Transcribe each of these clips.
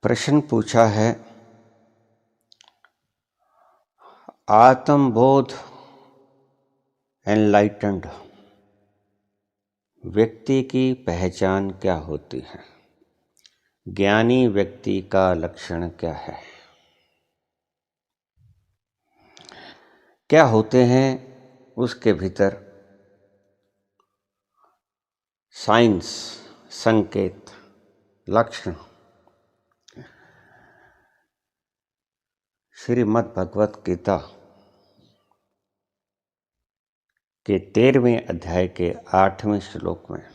प्रश्न पूछा है, आत्मबोध एनलाइटेंड व्यक्ति की पहचान क्या होती है? ज्ञानी व्यक्ति का लक्षण क्या है? क्या होते हैं उसके भीतर साइंस, संकेत, लक्षण? श्रीमद् भगवत गीता के 13वें अध्याय के 8वें श्लोक में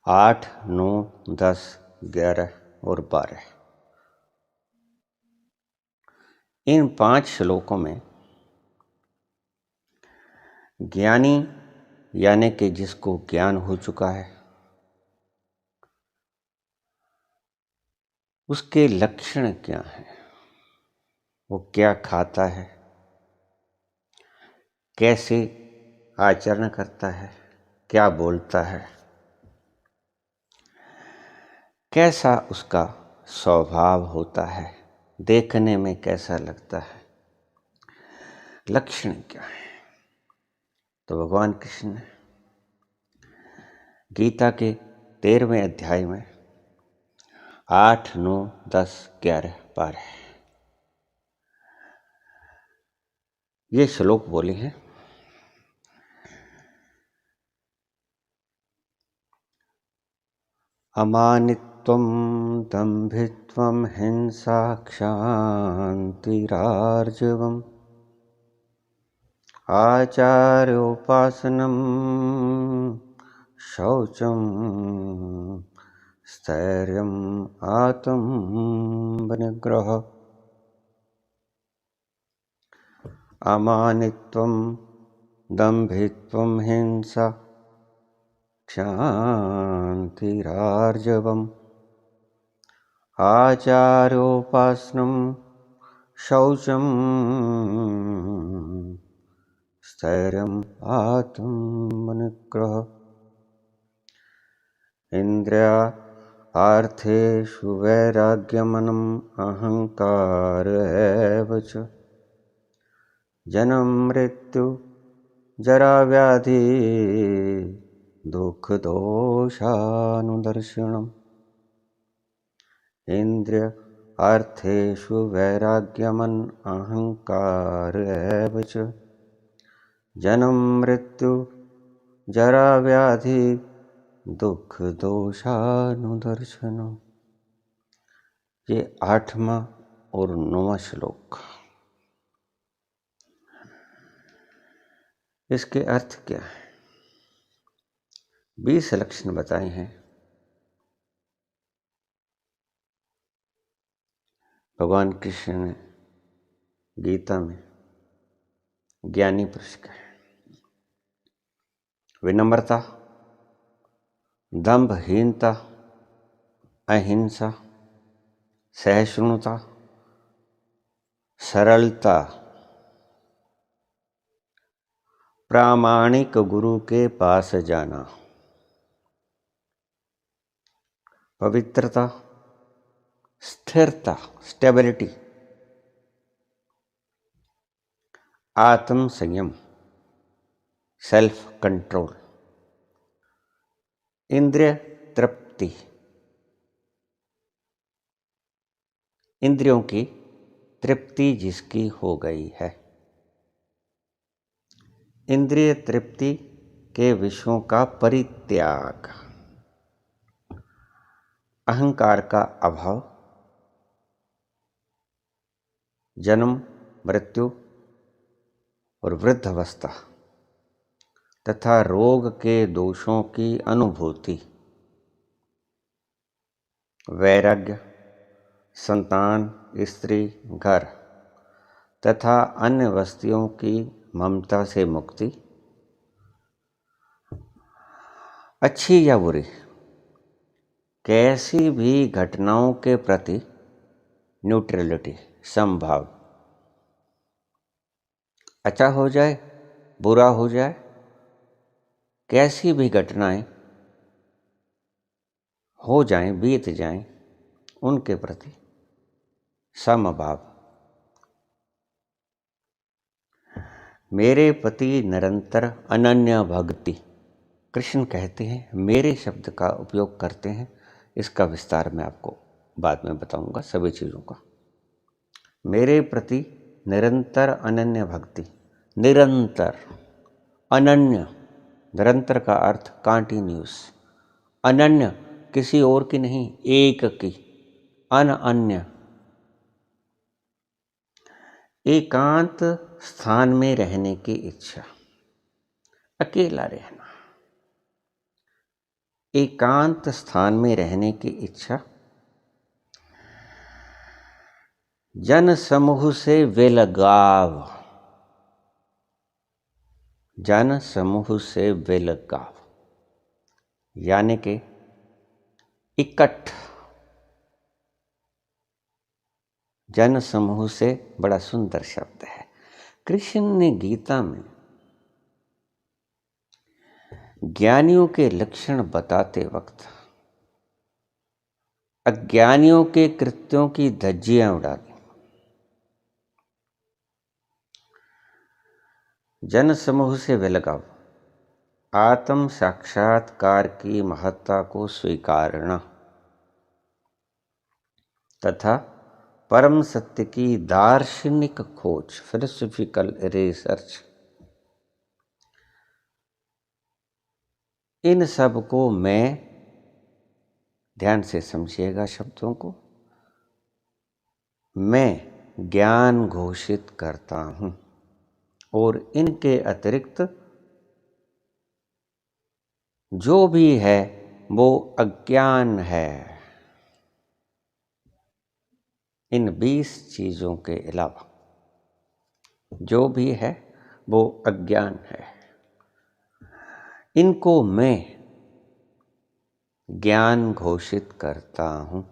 8, 9, 10, 11 और 12 इन 5 श्लोकों में ज्ञानी यानी कि जिसको ज्ञान हो चुका है, उसके लक्षण क्या हैं? वो क्या खाता है, कैसे आचरण करता है, क्या बोलता है, कैसा उसका स्वभाव होता है, देखने में कैसा लगता है, लक्षण क्या है? तो भगवान कृष्ण ने गीता के 13वें अध्याय में 8, 9, 10, 11, 12 ये श्लोक बोले हैं। अमानित्वं दम्भित्वं हिंसा क्षान्तिरार्जवम् आचार्योपासनं शौचं स्थैर्यम् आत्मनिग्रह। अमानित्वं दम्भित्वं हिंसा क्षान्तिरार्जवम् आचार्योपासनं शौचं स्थैर्यम् आत्मनिग्रह। इन्द्रियार्थेषु वैराग्यमनम् अहङ्कार एव च जन्म मृत्यु जरा व्याधि दुख दोषानुदर्शनम्। इंद्रिय अर्थेषु वैराग्यमन अहंकार एव च जन्म मृत्यु जरा व्याधि दुख दोषानुदर्शनम्। ये 8वां और 9वां श्लोक। इसके अर्थ क्या है? 20 लक्षण बताए हैं भगवान कृष्ण ने गीता में ज्ञानी पुरुष का। विनम्रता, दंभहीनता, अहिंसा, सहिष्णुता, सरलता, प्रामाणिक गुरु के पास जाना, पवित्रता, स्थिरता, स्टेबिलिटी, आत्म संयम, सेल्फ कंट्रोल, इंद्रिय तृप्ति, इंद्रियों की तृप्ति जिसकी हो गई है, इंद्रिय तृप्ति के विषयों का परित्याग, अहंकार का अभाव, जन्म मृत्यु और वृद्धावस्था तथा रोग के दोषों की अनुभूति, वैराग्य, संतान, स्त्री, घर तथा अन्य वस्तुओं की ममता से मुक्ति, अच्छी या बुरी कैसी भी घटनाओं के प्रति न्यूट्रलिटी, समभाव, अच्छा हो जाए बुरा हो जाए, कैसी भी घटनाएं हो जाएं, बीत जाएं, उनके प्रति समभाव। मेरे प्रति निरंतर अनन्य भक्ति। कृष्ण कहते हैं, मेरे शब्द का उपयोग करते हैं। इसका विस्तार मैं आपको बाद में बताऊंगा सभी चीज़ों का। मेरे प्रति निरंतर अनन्य भक्ति। निरंतर, अनन्य, निरंतर का अर्थ कंटिन्यूस, अनन्य किसी और की नहीं, एक की, अनन्य। एकांत स्थान में रहने की इच्छा, अकेला रहना, एकांत स्थान में रहने की इच्छा। जन समूह से विलगाव, जन समूह से विलगाव यानी कि इकट्ठ। जन समूह से बड़ा सुंदर शब्द है। कृष्ण ने गीता में ज्ञानियों के लक्षण बताते वक्त अज्ञानियों के कृत्यों की धज्जियां उड़ा दी। जन समूह से विलगाव, आत्म साक्षात्कार की महत्ता को स्वीकारना तथा परम सत्य की दार्शनिक खोज, फिलोसॉफिकल रिसर्च, इन सब को मैं, ध्यान से समझिएगा शब्दों को, मैं ज्ञान घोषित करता हूं और इनके अतिरिक्त जो भी है वो अज्ञान है। इन 20 चीजों के अलावा जो भी है वो अज्ञान है। इनको मैं ज्ञान घोषित करता हूं।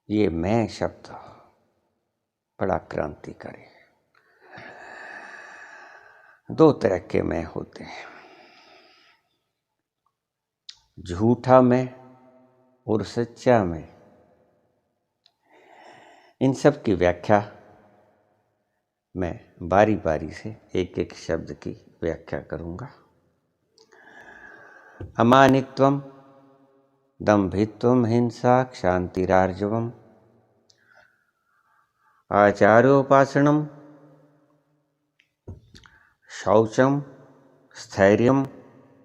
ये मैं शब्द बड़ा क्रांतिकारी है। 2 तरह के मैं होते हैं, झूठा मैं और सच्चा मैं। इन सब की व्याख्या मैं बारी बारी से एक एक शब्द की व्याख्या करूंगा। अमानित्वम, दंभित्वम, हिंसा, क्षांतिरार्जवम, आचार्योपासनम, शौचम, स्थैर्यम,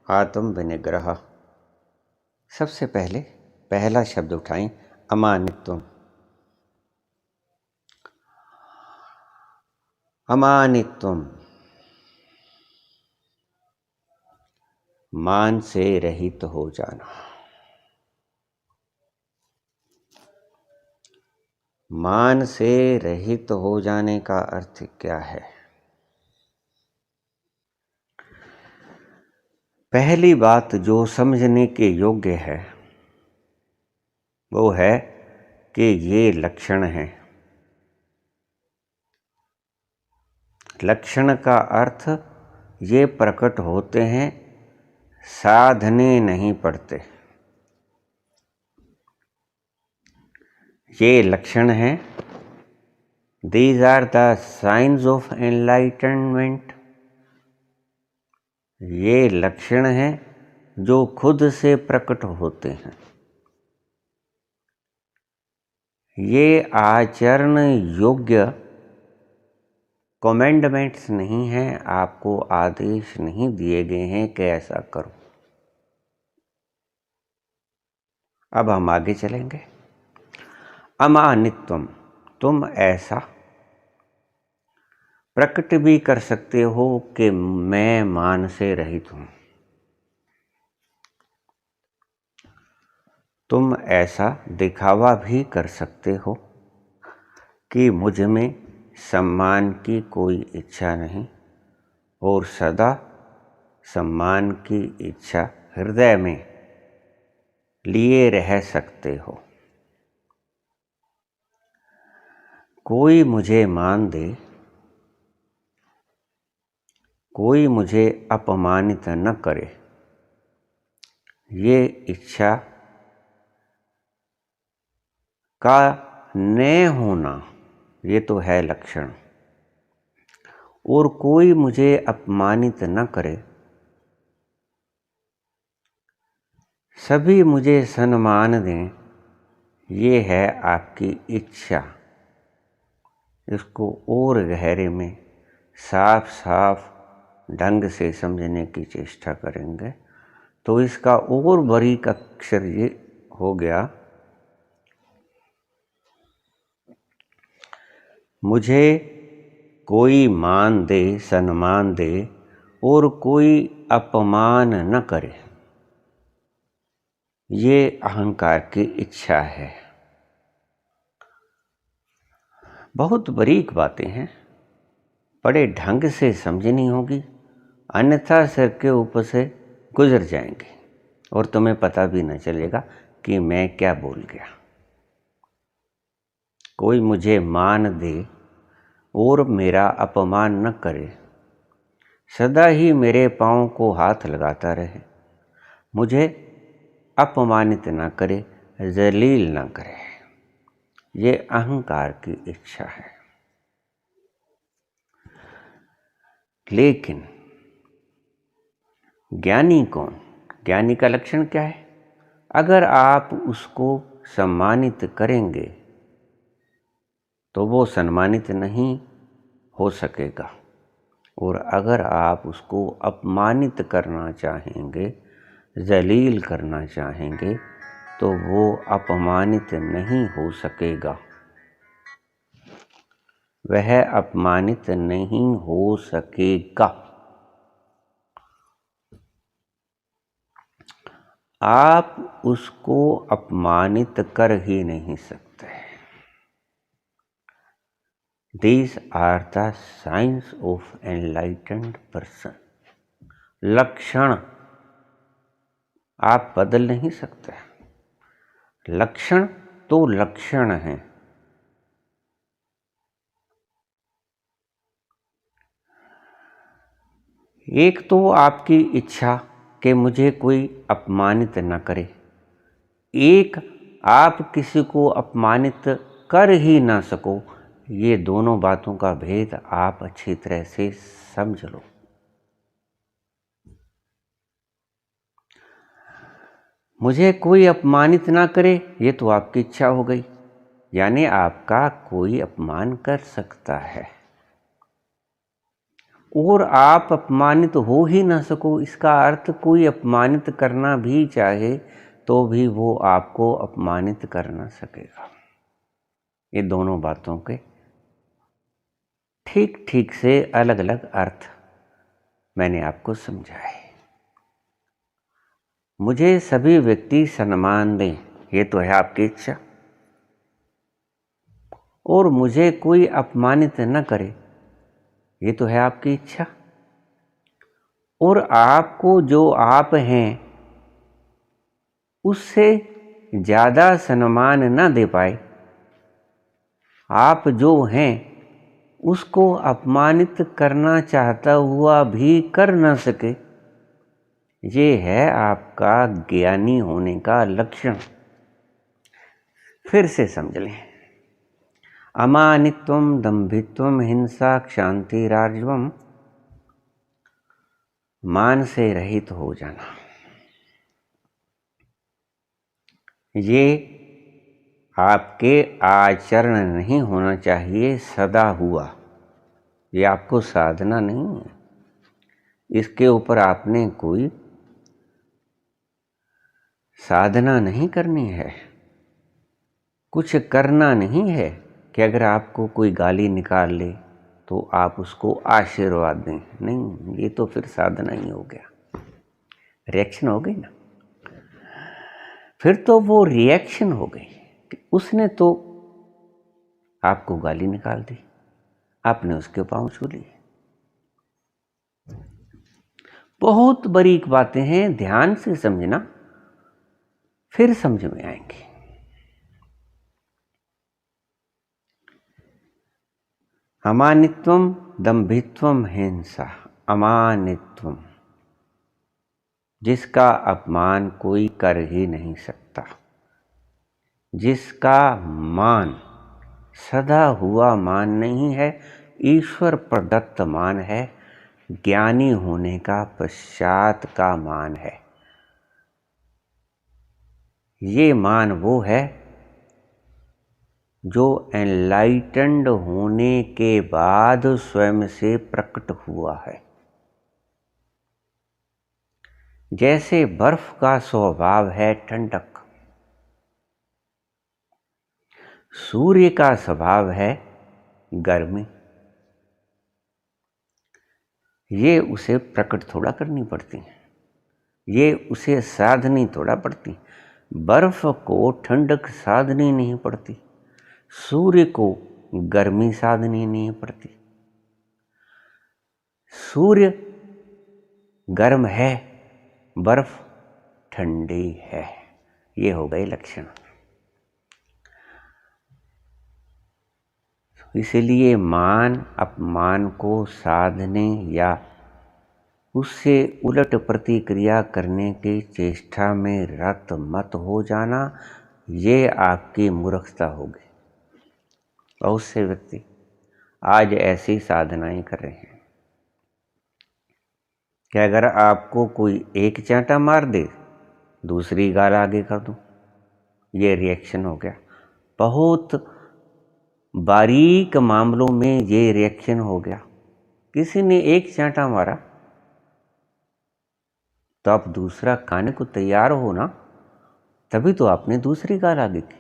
आत्म विनिग्रह। सबसे पहले पहला शब्द उठाएं, अमानित्वम। अमानित्वम, मान से रहित हो जाना। मान से रहित हो जाने का अर्थ क्या है? पहली बात जो समझने के योग्य है वो है कि ये लक्षण हैं। लक्षण का अर्थ ये प्रकट होते हैं, साधने नहीं पड़ते। ये लक्षण हैं, these are the science of enlightenment. ये लक्षण हैं जो खुद से प्रकट होते हैं। ये आचरण योग्य कमेंडमेंट्स नहीं हैं, आपको आदेश नहीं दिए गए हैं कि ऐसा करो। अब हम आगे चलेंगे। अमानित्वम, तुम ऐसा प्रकट भी कर सकते हो कि मैं मान से रहित हूं। तुम ऐसा दिखावा भी कर सकते हो कि मुझ में सम्मान की कोई इच्छा नहीं और सदा सम्मान की इच्छा हृदय में लिए रह सकते हो। कोई मुझे मान दे, कोई मुझे अपमानित न करे, ये इच्छा का न होना, ये तो है लक्षण। और कोई मुझे अपमानित न करे, सभी मुझे सम्मान दें, ये है आपकी इच्छा। इसको और गहरे में साफ साफ ढंग से समझने की चेष्टा करेंगे तो इसका और बारीक अक्षर ये हो गया, मुझे कोई मान दे, सम्मान दे और कोई अपमान न करे, ये अहंकार की इच्छा है। बहुत बारीक बातें हैं, बड़े ढंग से समझनी होगी, अन्यथा सिर के ऊपर से गुजर जाएंगे और तुम्हें पता भी न चलेगा कि मैं क्या बोल गया। कोई मुझे मान दे और मेरा अपमान न करे, सदा ही मेरे पाँव को हाथ लगाता रहे, मुझे अपमानित न करे, जलील न करे, ये अहंकार की इच्छा है। लेकिन ज्ञानी कौन? ज्ञानी का लक्षण क्या है? अगर आप उसको सम्मानित करेंगे तो वो सम्मानित नहीं हो सकेगा, और अगर आप उसको अपमानित करना चाहेंगे, जलील करना चाहेंगे, तो वो अपमानित नहीं हो सकेगा, वह अपमानित नहीं हो सकेगा। आप उसको अपमानित कर ही नहीं सकते। These are the signs of enlightened person. लक्षण आप बदल नहीं सकते, लक्षण तो लक्षण है। एक तो आपकी इच्छा कि मुझे कोई अपमानित न करे, एक आप किसी को अपमानित कर ही ना सको। ये दोनों बातों का भेद आप अच्छी तरह से समझ लो। मुझे कोई अपमानित ना करे, ये तो आपकी इच्छा हो गई, यानी आपका कोई अपमान कर सकता है, और आप अपमानित हो ही ना सको, इसका अर्थ कोई अपमानित करना भी चाहे तो भी वो आपको अपमानित कर ना सकेगा। ये दोनों बातों के ठीक ठीक से अलग अलग अर्थ मैंने आपको समझाए। मुझे सभी व्यक्ति सम्मान दें, ये तो है आपकी इच्छा, और मुझे कोई अपमानित न करे, ये तो है आपकी इच्छा। और आपको जो आप हैं उससे ज़्यादा सम्मान न दे पाए, आप जो हैं उसको अपमानित करना चाहता हुआ भी कर न सके, ये है आपका ज्ञानी होने का लक्षण। फिर से समझ लें, अमानित्वम दंभित्वम हिंसा क्षांतिरार्जवम, मान से रहित हो जाना, ये आपके आचरण नहीं होना चाहिए, सदा हुआ। ये आपको साधना नहीं है, इसके ऊपर आपने कोई साधना नहीं करनी है, कुछ करना नहीं है कि अगर आपको कोई गाली निकाल ले तो आप उसको आशीर्वाद दें। नहीं, ये तो फिर साधना ही हो गया, रिएक्शन हो गई ना। फिर तो वो रिएक्शन हो गई कि उसने तो आपको गाली निकाल दी, आपने उसके पांव छू लिए। बहुत बारीक बातें हैं, ध्यान से समझना, फिर समझ में आएंगी। अमानित्वम दंभित्वम हिंसा, अमानित्वम, जिसका अपमान कोई कर ही नहीं सकता, जिसका मान सदा हुआ मान नहीं है, ईश्वर प्रदत्त मान है, ज्ञानी होने का पश्चात का मान है। ये मान वो है जो एनलाइटेंड होने के बाद स्वयं से प्रकट हुआ है। जैसे बर्फ का स्वभाव है ठंडक, सूर्य का स्वभाव है गर्मी। ये उसे प्रकट थोड़ा करनी पड़ती है, ये उसे साधनी थोड़ा पड़ती। बर्फ को ठंडक साधनी नहीं पड़ती, सूर्य को गर्मी साधनी नहीं पड़ती। सूर्य गर्म है, बर्फ ठंडी है। ये हो गए लक्षण। इसलिए मान अपमान को साधने या उससे उलट प्रतिक्रिया करने की चेष्टा में रत मत हो जाना, ये आपकी मूर्खता होगी। बहुत से व्यक्ति आज ऐसी साधनाएं कर रहे हैं कि अगर आपको कोई एक चांटा मार दे, दूसरी गाल आगे कर दूं, ये रिएक्शन हो गया। बहुत बारीक मामलों में ये रिएक्शन हो गया। किसी ने एक चांटा मारा तो आप दूसरा खाने को तैयार हो ना, तभी तो आपने दूसरी गाल आगे की।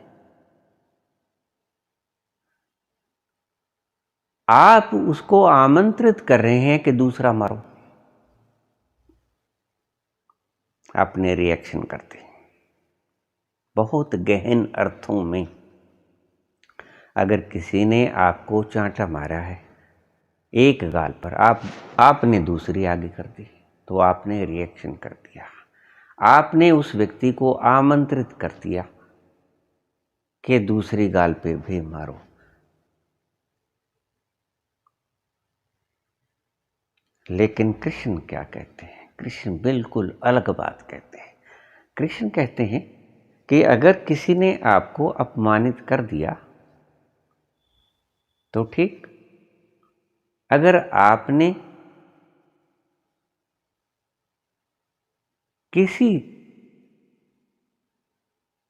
आप उसको आमंत्रित कर रहे हैं कि दूसरा मारो, अपने रिएक्शन करते हैं। बहुत गहन अर्थों में अगर किसी ने आपको चांटा मारा है एक गाल पर, आपने दूसरी आगे कर दी, तो आपने रिएक्शन कर दिया। आपने उस व्यक्ति को आमंत्रित कर दिया कि दूसरी गाल पे भी मारो। लेकिन कृष्ण क्या कहते हैं? कृष्ण बिल्कुल अलग बात कहते हैं। कृष्ण कहते हैं कि अगर किसी ने आपको अपमानित कर दिया तो ठीक, अगर आपने किसी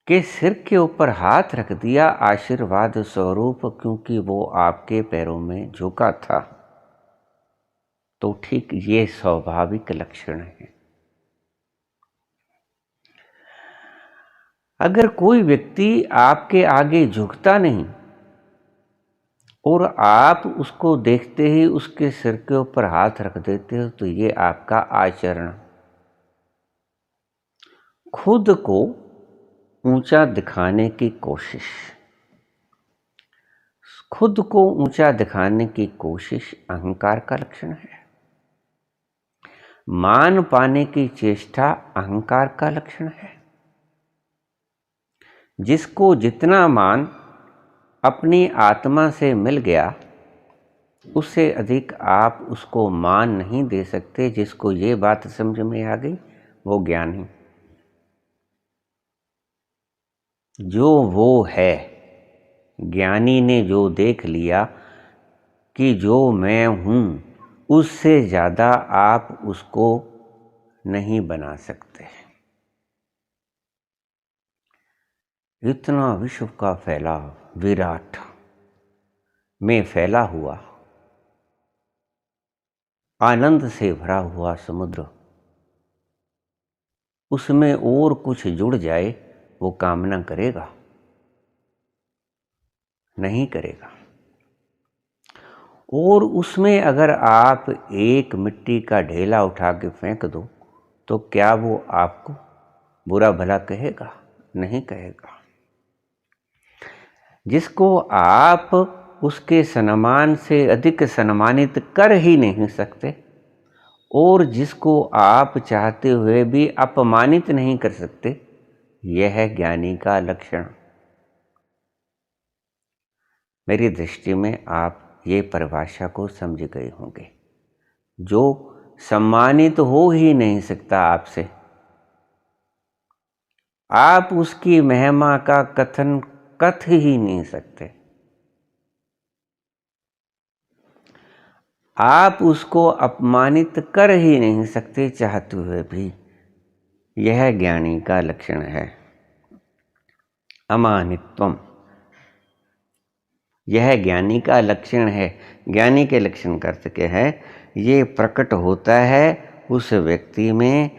के सिर के ऊपर हाथ रख दिया आशीर्वाद स्वरूप, क्योंकि वो आपके पैरों में झुका था, तो ठीक ये स्वाभाविक लक्षण है। अगर कोई व्यक्ति आपके आगे झुकता नहीं और आप उसको देखते ही उसके सिर के ऊपर हाथ रख देते हो, तो ये आपका आचरण, खुद को ऊंचा दिखाने की कोशिश, खुद को ऊंचा दिखाने की कोशिश अहंकार का लक्षण है। मान पाने की चेष्टा अहंकार का लक्षण है। जिसको जितना मान अपनी आत्मा से मिल गया, उससे अधिक आप उसको मान नहीं दे सकते। जिसको ये बात समझ में आ गई वो ज्ञानी, जो वो है, ज्ञानी ने जो देख लिया कि जो मैं हूं उससे ज़्यादा आप उसको नहीं बना सकते। इतना विश्व का फैलाव, विराट में फैला हुआ, आनंद से भरा हुआ समुद्र, उसमें और कुछ जुड़ जाए वो कामना करेगा? नहीं करेगा। और उसमें अगर आप एक मिट्टी का ढेला उठा के फेंक दो तो क्या वो आपको बुरा भला कहेगा? नहीं कहेगा। जिसको आप उसके सम्मान से अधिक सम्मानित कर ही नहीं सकते और जिसको आप चाहते हुए भी अपमानित नहीं कर सकते, यह है ज्ञानी का लक्षण। मेरी दृष्टि में आप ये परिभाषा को समझ गए होंगे। जो सम्मानित हो ही नहीं सकता आपसे, आप उसकी महिमा का कथन कथ ही नहीं सकते। आप उसको अपमानित कर ही नहीं सकते चाहते हुए भी। यह ज्ञानी का लक्षण है, अमानित्वम। यह ज्ञानी का लक्षण है। ज्ञानी के लक्षण करते के है, ये प्रकट होता है उस व्यक्ति में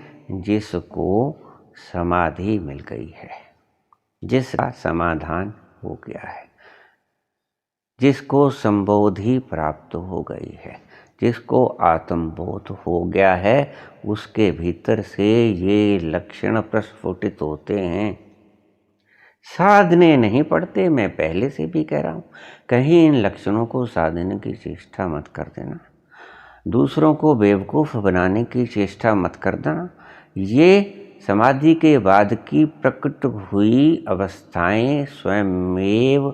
जिसको समाधि मिल गई है, जिसका समाधान हो गया है, जिसको संबोधि प्राप्त हो गई है, जिसको आत्मबोध हो गया है, उसके भीतर से ये लक्षण प्रस्फुटित होते हैं। साधने नहीं पड़ते। मैं पहले से भी कह रहा हूँ, कहीं इन लक्षणों को साधने की चेष्टा मत कर देना, दूसरों को बेवकूफ़ बनाने की चेष्टा मत कर देना। ये समाधि के बाद की प्रकट हुई अवस्थाएं स्वयमेव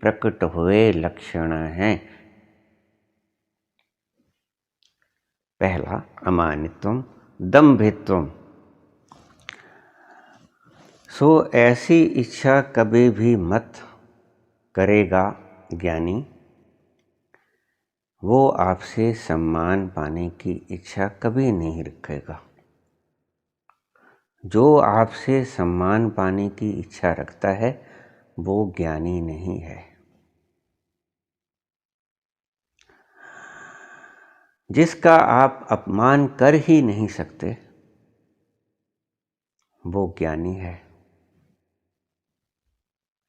प्रकट हुए लक्षण हैं। पहला अमानित्वम, दंभित्वम। सो ऐसी इच्छा कभी भी मत करेगा ज्ञानी, वो आपसे सम्मान पाने की इच्छा कभी नहीं रखेगा। जो आपसे सम्मान पाने की इच्छा रखता है वो ज्ञानी नहीं है। जिसका आप अपमान कर ही नहीं सकते वो ज्ञानी है।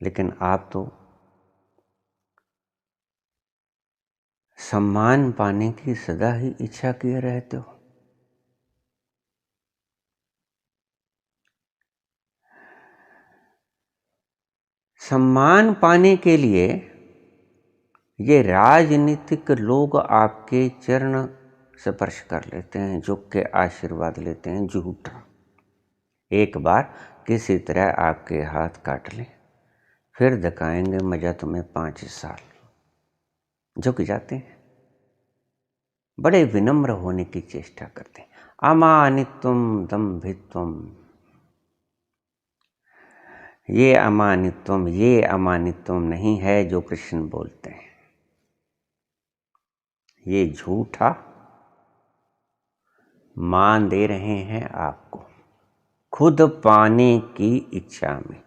लेकिन आप तो सम्मान पाने की सदा ही इच्छा किए रहते हो। सम्मान पाने के लिए ये राजनीतिक लोग आपके चरण स्पर्श कर लेते हैं, झुक के आशीर्वाद लेते हैं, झूठा। एक बार किसी तरह आपके हाथ काट लें, फिर दिखाएंगे मजा तुम्हें 5 साल। झुक जाते हैं, बड़े विनम्र होने की चेष्टा करते हैं। अमानित्वम दंभित्वम। ये अमानित्वम नहीं है जो कृष्ण बोलते हैं। ये झूठा मान दे रहे हैं आपको, खुद पाने की इच्छा में।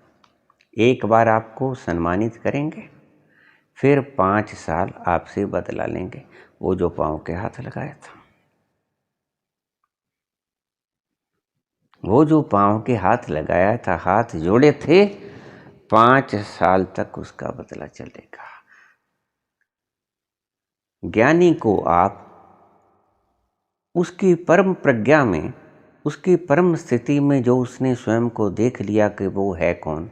एक बार आपको सम्मानित करेंगे, फिर 5 साल आपसे बदला लेंगे वो जो पाँव के हाथ लगाया था। वो जो पाँव के हाथ लगाया था, हाथ जोड़े थे, 5 साल तक उसका बदला चलेगा। ज्ञानी को आप उसकी परम प्रज्ञा में, उसकी परम स्थिति में, जो उसने स्वयं को देख लिया कि वो है कौन,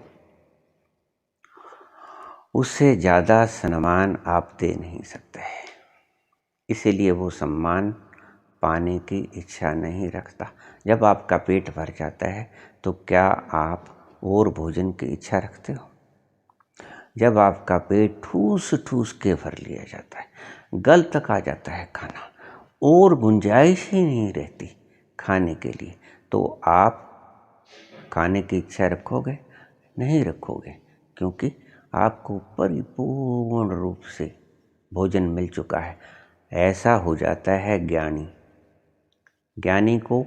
उससे ज़्यादा सम्मान आप दे नहीं सकते। इसीलिए वो सम्मान पाने की इच्छा नहीं रखता। जब आपका पेट भर जाता है तो क्या आप और भोजन की इच्छा रखते हो? जब आपका पेट ठूस ठूस के भर लिया जाता है, गल तक आ जाता है खाना, और गुंजाइश ही नहीं रहती खाने के लिए, तो आप खाने की इच्छा रखोगे? नहीं रखोगे, क्योंकि आपको परिपूर्ण रूप से भोजन मिल चुका है। ऐसा हो जाता है ज्ञानी। ज्ञानी को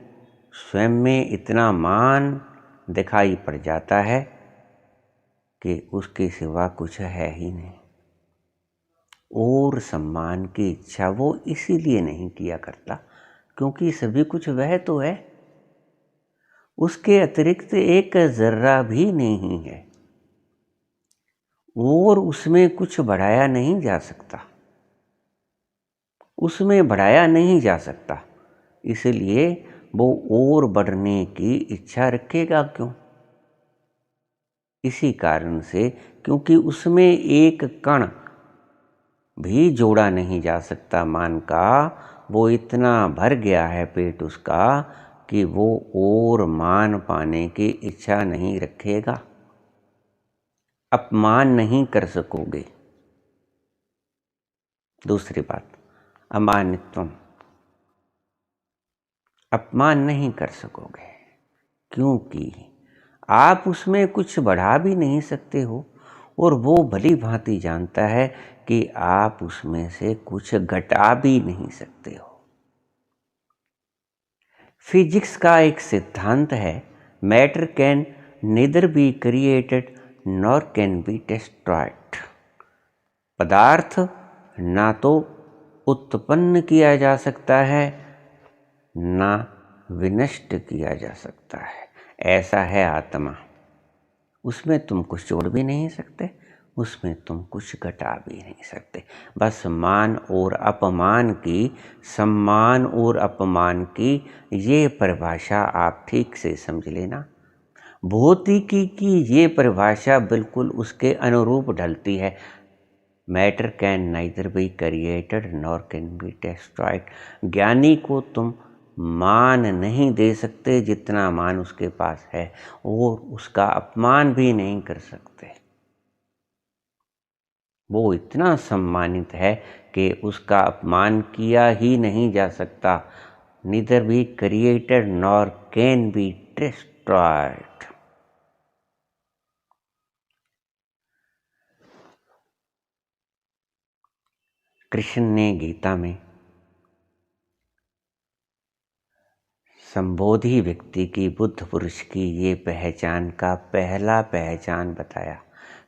स्वयं में इतना मान दिखाई पड़ जाता है कि उसके सिवा कुछ है ही नहीं। और सम्मान की इच्छा वो इसीलिए नहीं किया करता क्योंकि सभी कुछ वह तो है, उसके अतिरिक्त एक जर्रा भी नहीं है, और उसमें कुछ बढ़ाया नहीं जा सकता, उसमें बढ़ाया नहीं जा सकता। इसलिए वो और बढ़ने की इच्छा रखेगा क्यों? इसी कारण से, क्योंकि उसमें एक कण भी जोड़ा नहीं जा सकता मान का। वो इतना भर गया है पेट उसका कि वो और मान पाने की इच्छा नहीं रखेगा। अपमान नहीं कर सकोगे। दूसरी बात, अमानित्वम, अपमान नहीं कर सकोगे, क्योंकि आप उसमें कुछ बढ़ा भी नहीं सकते हो और वो भली भांति जानता है कि आप उसमें से कुछ घटा भी नहीं सकते हो। फिजिक्स का एक सिद्धांत है, matter can neither be created nor can be destroyed. पदार्थ ना तो उत्पन्न किया जा सकता है ना विनष्ट किया जा सकता है। ऐसा है आत्मा, उसमें तुम कुछ जोड़ भी नहीं सकते, उसमें तुम कुछ घटा भी नहीं सकते। बस मान और अपमान की, सम्मान और अपमान की ये परिभाषा आप ठीक से समझ लेना। भौतिकी की ये परिभाषा बिल्कुल उसके अनुरूप ढलती है। Matter can neither be created nor can be destroyed. ज्ञानी को तुम मान नहीं दे सकते जितना मान उसके पास है, और उसका अपमान भी नहीं कर सकते। वो इतना सम्मानित है कि उसका अपमान किया ही नहीं जा सकता। Neither be created nor can be destroyed. Krishna ने गीता में संबोधि व्यक्ति की, बुद्ध पुरुष की ये पहचान का पहला पहचान बताया।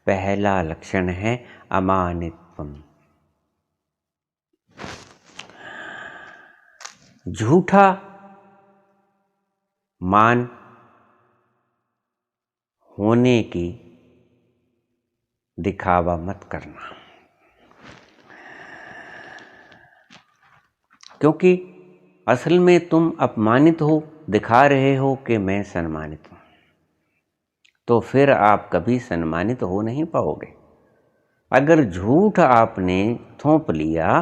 पहला लक्षण है अमानित्वम। झूठा मान होने की दिखावा मत करना, क्योंकि असल में तुम अपमानित हो, दिखा रहे हो कि मैं सम्मानित हूं, तो फिर आप कभी सम्मानित हो नहीं पाओगे। अगर झूठ आपने थोप लिया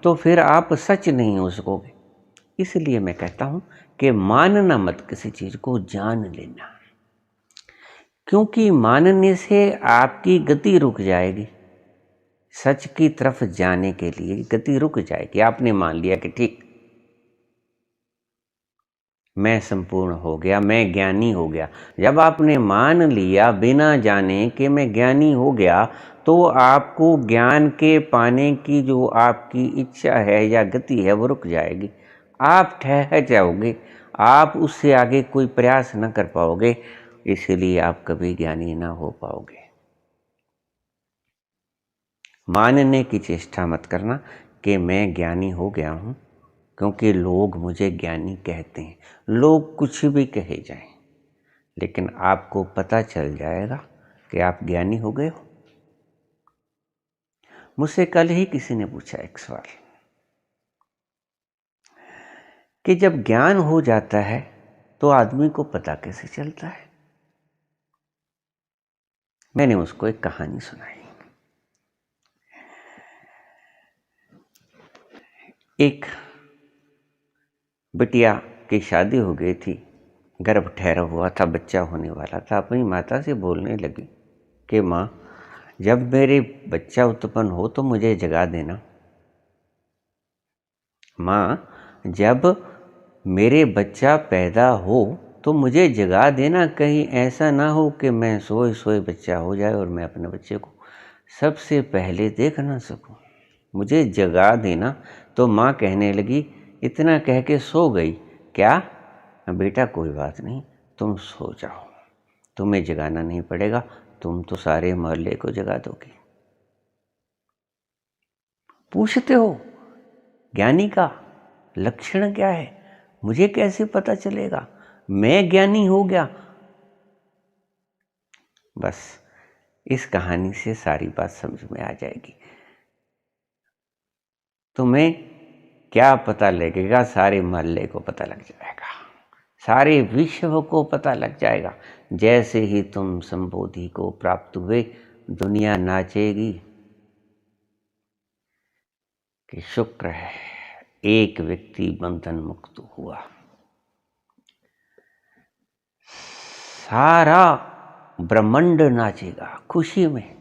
तो फिर आप सच नहीं हो सकोगे। इसलिए मैं कहता हूं कि मानना मत किसी चीज को, जान लेना, क्योंकि मानने से आपकी गति रुक जाएगी। सच की तरफ जाने के लिए गति रुक जाएगी। आपने मान लिया कि ठीक, मैं संपूर्ण हो गया, मैं ज्ञानी हो गया। जब आपने मान लिया बिना जाने कि मैं ज्ञानी हो गया, तो आपको ज्ञान के पाने की जो आपकी इच्छा है या गति है वो रुक जाएगी। आप ठहर जाओगे, आप उससे आगे कोई प्रयास न कर पाओगे, इसीलिए आप कभी ज्ञानी ना हो पाओगे। मानने की चेष्टा मत करना कि मैं ज्ञानी हो गया हूँ, क्योंकि लोग मुझे ज्ञानी कहते हैं। लोग कुछ भी कहे जाएं, लेकिन आपको पता चल जाएगा कि आप ज्ञानी हो गए हो। मुझसे कल ही किसी ने पूछा एक सवाल कि जब ज्ञान हो जाता है तो आदमी को पता कैसे चलता है। मैंने उसको एक कहानी सुनाई। एक बिटिया की शादी हो गई थी, गर्भ ठहरा हुआ था, बच्चा होने वाला था। अपनी माता से बोलने लगी कि माँ, जब मेरे बच्चा उत्पन्न हो तो मुझे जगा देना। माँ, जब मेरे बच्चा पैदा हो तो मुझे जगा देना, कहीं ऐसा ना हो कि मैं सोए सोए बच्चा हो जाए और मैं अपने बच्चे को सबसे पहले देख ना सकूं। मुझे जगा देना। तो माँ कहने लगी, इतना कह के सो गई क्या? बेटा कोई बात नहीं, तुम सो जाओ, तुम्हें जगाना नहीं पड़ेगा, तुम तो सारे मोहल्ले को जगा दोगी। पूछते हो ज्ञानी का लक्षण क्या है, मुझे कैसे पता चलेगा मैं ज्ञानी हो गया? बस इस कहानी से सारी बात समझ में आ जाएगी। तुम्हें क्या पता लगेगा? सारे मोहल्ले को पता लग जाएगा, सारे विश्व को पता लग जाएगा। जैसे ही तुम संबोधि को प्राप्त हुए, दुनिया नाचेगी कि शुक्र है एक व्यक्ति बंधन मुक्त हुआ। सारा ब्रह्मांड नाचेगा खुशी में।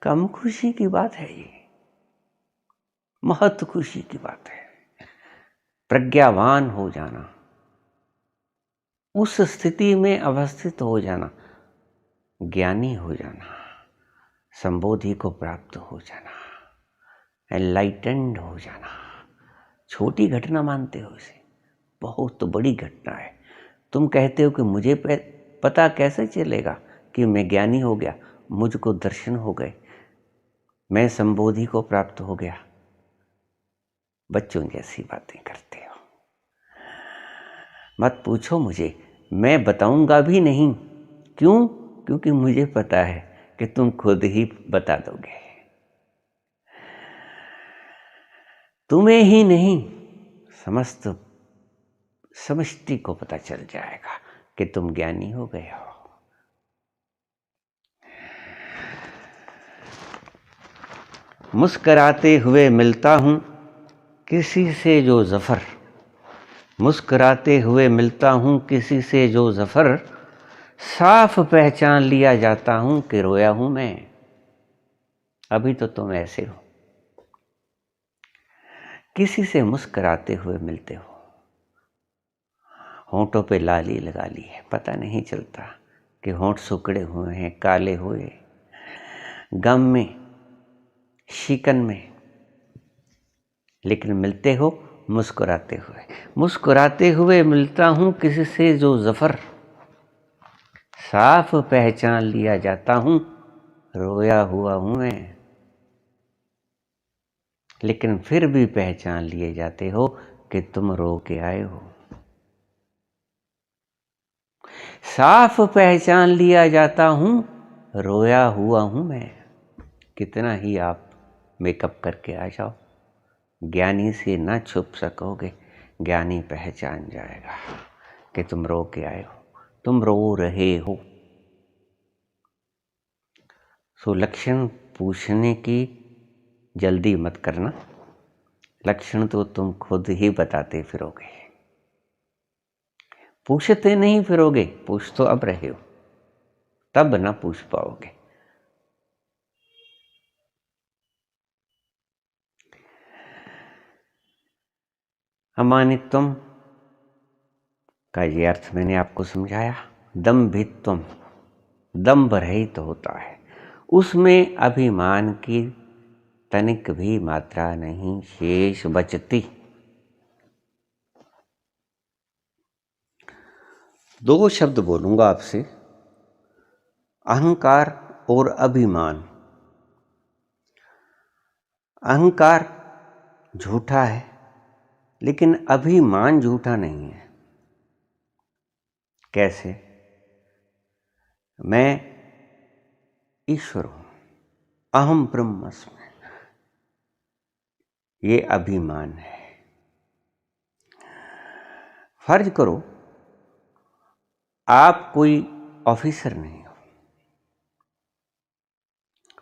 कम खुशी की बात है ये, महत खुशी की बात है। प्रज्ञावान हो जाना, उस स्थिति में अवस्थित हो जाना, ज्ञानी हो जाना, संबोधि को प्राप्त हो जाना, एनलाइटेंड हो जाना। छोटी घटना मानते हो इसे, बहुत बड़ी घटना है। तुम कहते हो कि मुझे पता कैसे चलेगा कि मैं ज्ञानी हो गया, मुझको दर्शन हो गए, मैं संबोधि को प्राप्त हो गया। बच्चों जैसी बातें करते हो। मत पूछो मुझे, मैं बताऊंगा भी नहीं। क्यों? क्योंकि मुझे पता है कि तुम खुद ही बता दोगे। तुम्हें ही नहीं, समस्त समष्टि को पता चल जाएगा कि तुम ज्ञानी हो गए हो। मुस्कुराते हुए मिलता हूं किसी से जो ज़फ़र, मुस्कुराते हुए मिलता हूं किसी से जो ज़फ़र, साफ पहचान लिया जाता हूं कि रोया हूं मैं। अभी तो तुम ऐसे हो, किसी से मुस्कुराते हुए मिलते हो, होंठों पे लाली लगा ली है, पता नहीं चलता कि होंठ सुकड़े हुए हैं, काले हुए, गम में, शिकन में, लेकिन मिलते हो मुस्कुराते हुए। मुस्कुराते हुए मिलता हूं किसी से जो ज़फ़र, साफ पहचान लिया जाता हूं रोया हुआ हूं मैं। लेकिन फिर भी पहचान लिए जाते हो कि तुम रो के आए हो। साफ पहचान लिया जाता हूं रोया हुआ हूं मैं। कितना ही आप मेकअप करके आ जाओ, ज्ञानी से ना छुप सकोगे। ज्ञानी पहचान जाएगा कि तुम रो के आए हो, तुम रो रहे हो। सो लक्षण पूछने की जल्दी मत करना, लक्षण तो तुम खुद ही बताते फिरोगे, पूछते नहीं फिरोगे। पूछ तो अब रहे हो, तब ना पूछ पाओगे। अमानित्वम का ये अर्थ मैंने आपको समझाया। दम्भित्वम, दम्भ रहित होता है, उसमें अभिमान की तनिक भी मात्रा नहीं शेष बचती। दो शब्द बोलूंगा आपसे, अहंकार और अभिमान। अहंकार झूठा है, लेकिन अभिमान झूठा नहीं है। कैसे? मैं ईश्वर हूं, अहम ब्रह्मस्मि, ये अभिमान है। फर्ज करो आप कोई ऑफिसर नहीं हो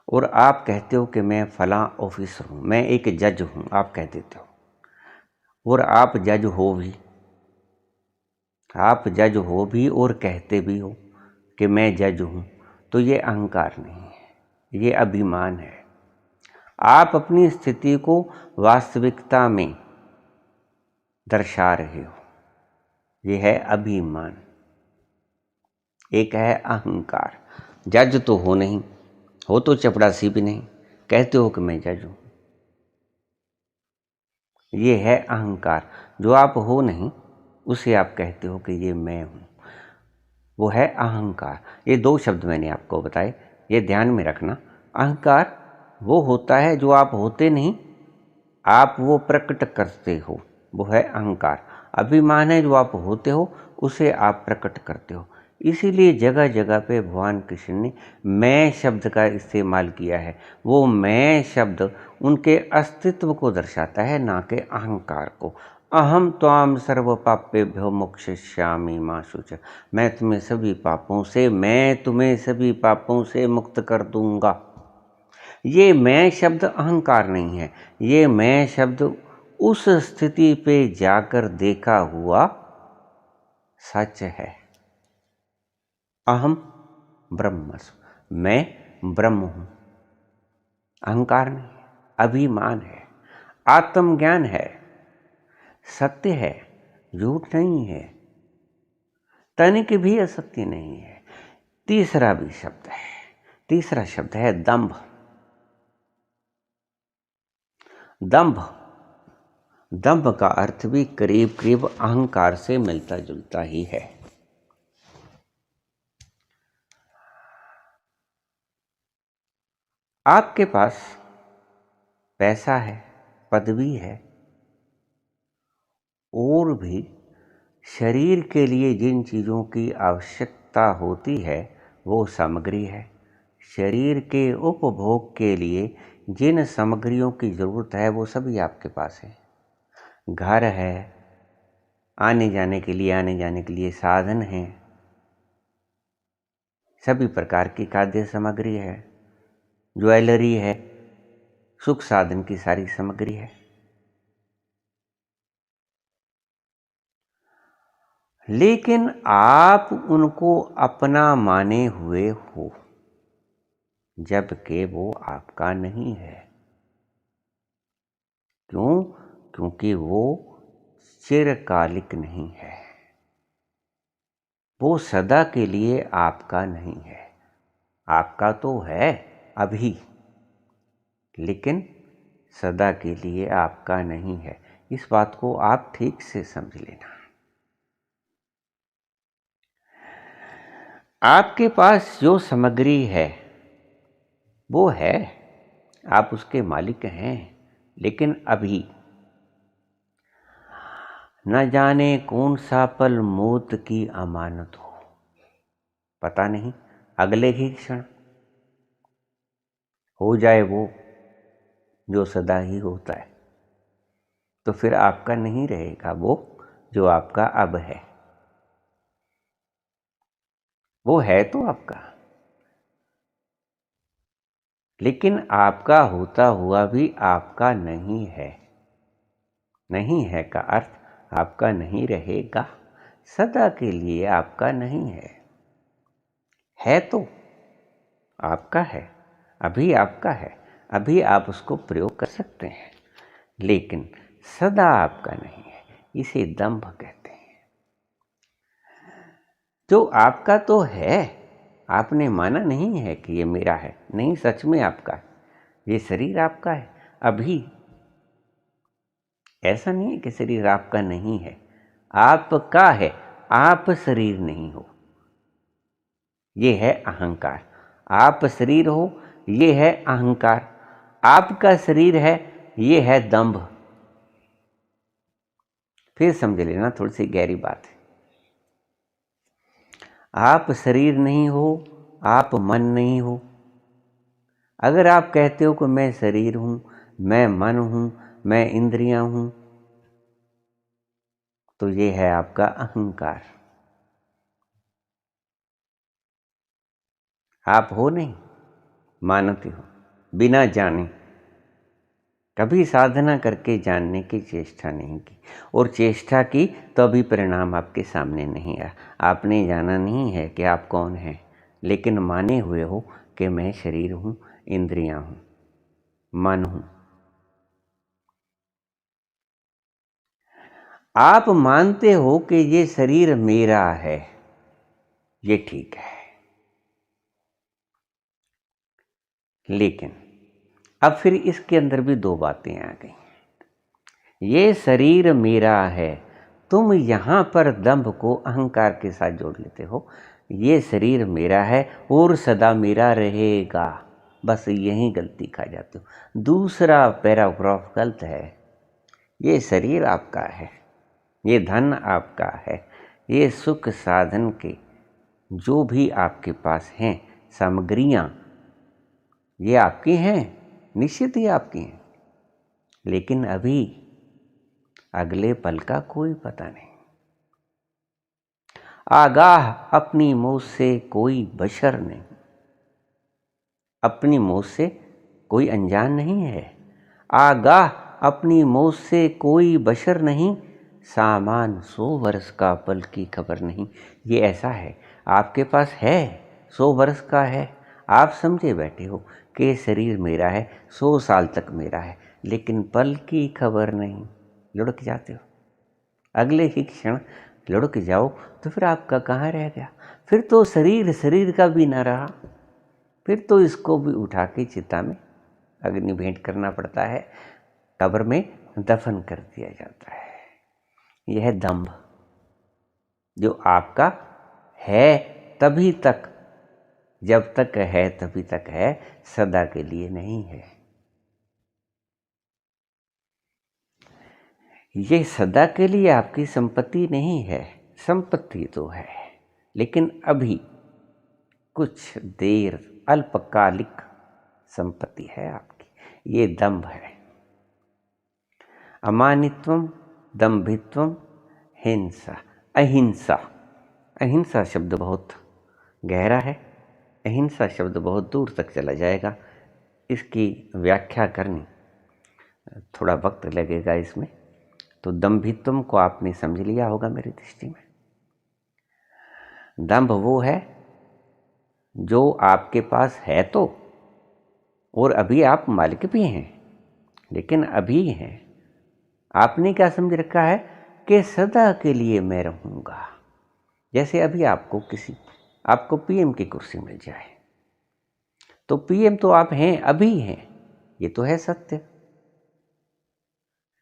और आप कहते हो कि मैं फलां ऑफिसर हूं, मैं एक जज हूं, आप कह देते हो, और आप जज हो भी, आप जज हो भी और कहते भी हो कि मैं जज हूं, तो ये अहंकार नहीं है, ये अभिमान है। आप अपनी स्थिति को वास्तविकता में दर्शा रहे हो, ये है अभिमान। एक है अहंकार, जज तो हो नहीं, हो तो चपड़ासी भी नहीं, कहते हो कि मैं जज हूं, ये है अहंकार। जो आप हो नहीं उसे आप कहते हो कि ये मैं हूं, वो है अहंकार। ये दो शब्द मैंने आपको बताए, ये ध्यान में रखना। अहंकार वो होता है जो आप होते नहीं, आप वो प्रकट करते हो, वो है अहंकार। अभिमान है जो आप होते हो, उसे आप प्रकट करते हो। इसीलिए जगह जगह पे भगवान कृष्ण ने मैं शब्द का इस्तेमाल किया है। वो मैं शब्द उनके अस्तित्व को दर्शाता है, ना कि अहंकार को। अहम त्वाम सर्व पापेभ्यो मोक्षयिष्यामि मा शुच, मैं तुम्हें सभी पापों से, मैं तुम्हें सभी पापों से मुक्त कर दूंगा। ये मैं शब्द अहंकार नहीं है, ये मैं शब्द उस स्थिति पे जाकर देखा हुआ सच है। अहम ब्रह्मस्मि, मैं ब्रह्म हूं, अहंकार नहीं, अभिमान है, आत्मज्ञान है, सत्य है, झूठ नहीं है। तनिक भी असत्य नहीं है। तीसरा भी शब्द है, तीसरा शब्द है दंभ। दंभ, दंभ का अर्थ भी करीब करीब अहंकार से मिलता जुलता ही है। आपके पास पैसा है, पदवी है, और भी शरीर के लिए जिन चीज़ों की आवश्यकता होती है वो सामग्री है। शरीर के उपभोग के लिए जिन सामग्रियों की ज़रूरत है वो सभी आपके पास है। घर है, आने जाने के लिए साधन हैं, सभी प्रकार की खाद्य सामग्री है, ज्वेलरी है, सुख साधन की सारी सामग्री है। लेकिन आप उनको अपना माने हुए हो, जबकि वो आपका नहीं है। क्यों? क्योंकि वो चिरकालिक नहीं है, वो सदा के लिए आपका नहीं है। आपका तो है अभी, लेकिन सदा के लिए आपका नहीं है। इस बात को आप ठीक से समझ लेना। आपके पास जो सामग्री है वो है, आप उसके मालिक हैं, लेकिन अभी न जाने कौन सा पल मौत की अमानत हो, पता नहीं, अगले ही क्षण हो जाए वो जो सदा ही होता है, तो फिर आपका नहीं रहेगा वो जो आपका अब है। वो है तो आपका, लेकिन आपका होता हुआ भी आपका नहीं है। नहीं है का अर्थ आपका नहीं रहेगा, सदा के लिए आपका नहीं है तो आपका है, अभी आपका है, अभी आप उसको प्रयोग कर सकते हैं, लेकिन सदा आपका नहीं है। इसे दंभ कहते हैं। जो आपका तो है, आपने माना नहीं है कि ये मेरा है, नहीं, सच में आपका है, ये शरीर आपका है अभी। ऐसा नहीं है कि शरीर आपका नहीं है, आपका है, आप शरीर नहीं हो, ये है अहंकार। आप शरीर हो, ये है अहंकार। आपका शरीर है, ये है दंभ। फिर समझ लेना, थोड़ी सी गहरी बात है। आप शरीर नहीं हो, आप मन नहीं हो। अगर आप कहते हो कि मैं शरीर हूं, मैं मन हूं, मैं इंद्रियां हूं, तो ये है आपका अहंकार। आप हो नहीं, मानते हो बिना जाने। कभी साधना करके जानने की चेष्टा नहीं की, और चेष्टा की तो अभी परिणाम आपके सामने नहीं आया। आपने जाना नहीं है कि आप कौन हैं, लेकिन माने हुए हो कि मैं शरीर हूं, इंद्रियां हूं, मन हूं। आप मानते हो कि ये शरीर मेरा है, ये ठीक है, लेकिन अब फिर इसके अंदर भी दो बातें आ गई। ये शरीर मेरा है, तुम यहाँ पर दंभ को अहंकार के साथ जोड़ लेते हो। ये शरीर मेरा है और सदा मेरा रहेगा, बस यही गलती खा जाते हो। दूसरा पैराग्राफ गलत है। ये शरीर आपका है, ये धन आपका है, ये सुख साधन के जो भी आपके पास हैं सामग्रियाँ, ये आपकी हैं, निश्चित ही आपकी हैं, लेकिन अभी अगले पल का कोई पता नहीं। आगाह अपनी मौत से कोई बशर नहीं, अपनी मौत से कोई अनजान नहीं है। आगाह अपनी मौत से कोई बशर नहीं, सामान 100 वर्ष का पल की खबर नहीं। ये ऐसा है, आपके पास है, 100 वर्ष का है, आप समझे बैठे हो कि शरीर मेरा है, 100 साल तक मेरा है, लेकिन पल की खबर नहीं, लुढ़क जाते हो। अगले ही क्षण लुढ़क जाओ तो फिर आपका कहाँ रह गया? फिर तो शरीर शरीर का भी ना रहा, फिर तो इसको भी उठा के चिता में अग्नि भेंट करना पड़ता है, कब्र में दफन कर दिया जाता है। यह दंभ जो आपका है तभी तक, जब तक है तभी तक है, सदा के लिए नहीं है। ये सदा के लिए आपकी संपत्ति नहीं है, संपत्ति तो है, लेकिन अभी कुछ देर अल्पकालिक संपत्ति है आपकी। ये दंभ है। अमानित्वम दंभित्वम हिंसा अहिंसा। अहिंसा शब्द बहुत गहरा है, अहिंसा शब्द बहुत दूर तक चला जाएगा, इसकी व्याख्या करनी थोड़ा वक्त लगेगा इसमें। तो दंभित्वम को आपने समझ लिया होगा मेरी दृष्टि में। दंभ वो है जो आपके पास है तो, और अभी आप मालिक भी हैं, लेकिन अभी हैं, आपने क्या समझ रखा है कि सदा के लिए मैं रहूँगा। जैसे अभी आपको पीएम की कुर्सी मिल जाए तो पीएम तो आप हैं, अभी हैं, ये तो है सत्य।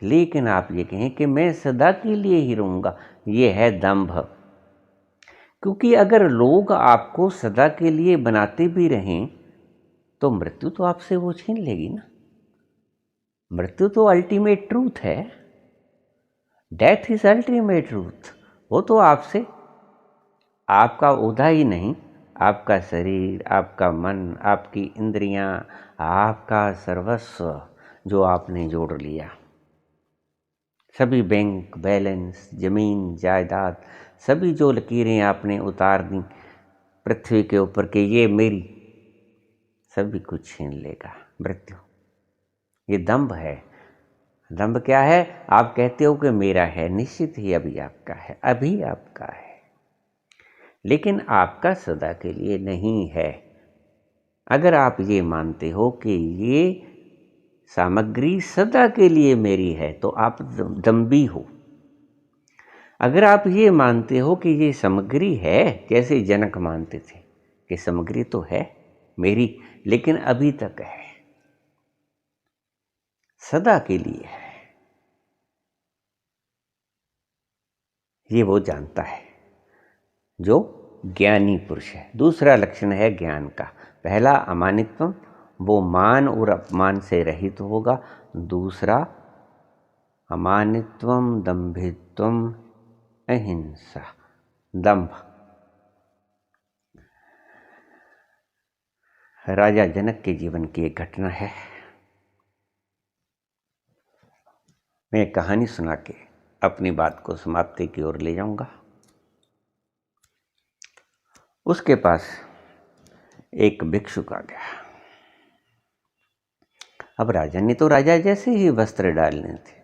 लेकिन आप ये कहें कि मैं सदा के लिए ही रहूँगा, ये है दंभ। क्योंकि अगर लोग आपको सदा के लिए बनाते भी रहें तो मृत्यु तो आपसे वो छीन लेगी ना। मृत्यु तो अल्टीमेट ट्रूथ है, डेथ इज अल्टीमेट ट्रूथ। वो तो आपसे, आपका ओधा ही नहीं, आपका शरीर, आपका मन, आपकी इंद्रियां, आपका सर्वस्व जो आपने जोड़ लिया, सभी बैंक बैलेंस, जमीन जायदाद, सभी जो लकीरें आपने उतार दी पृथ्वी के ऊपर के ये मेरी, सभी कुछ छीन लेगा मृत्यु। ये दंभ है। दंभ क्या है? आप कहते हो कि मेरा है, निश्चित ही अभी आपका है, अभी आपका है, लेकिन आपका सदा के लिए नहीं है। अगर आप ये मानते हो कि ये सामग्री सदा के लिए मेरी है तो आप दंभी हो। अगर आप ये मानते हो कि ये सामग्री है, जैसे जनक मानते थे कि सामग्री तो है मेरी, लेकिन अभी तक है, सदा के लिए है, ये वो जानता है जो ज्ञानी पुरुष है। दूसरा लक्षण है ज्ञान का। पहला अमानित्वम, वो मान और अपमान से रहित होगा। दूसरा अमानित्वम दंभित्वम अहिंसा, दंभ। राजा जनक के जीवन की एक घटना है, मैं कहानी सुना के अपनी बात को समाप्ति की ओर ले जाऊंगा। उसके पास एक भिक्षुक आ गया। अब राजा ने तो राजा जैसे ही वस्त्र डालने थे,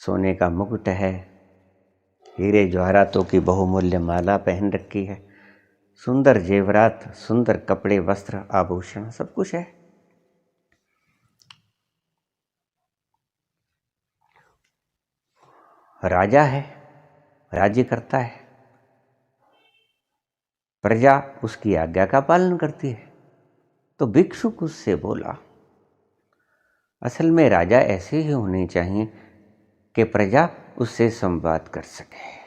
सोने का मुकुट है, हीरे जवाहरातों की बहुमूल्य माला पहन रखी है, सुंदर जेवरात, सुंदर कपड़े, वस्त्र, आभूषण, सब कुछ है। राजा है, राज्य करता है, प्रजा उसकी आज्ञा का पालन करती है। तो भिक्षुक उससे बोला, असल में राजा ऐसे ही होने चाहिए कि प्रजा उससे संवाद कर सके।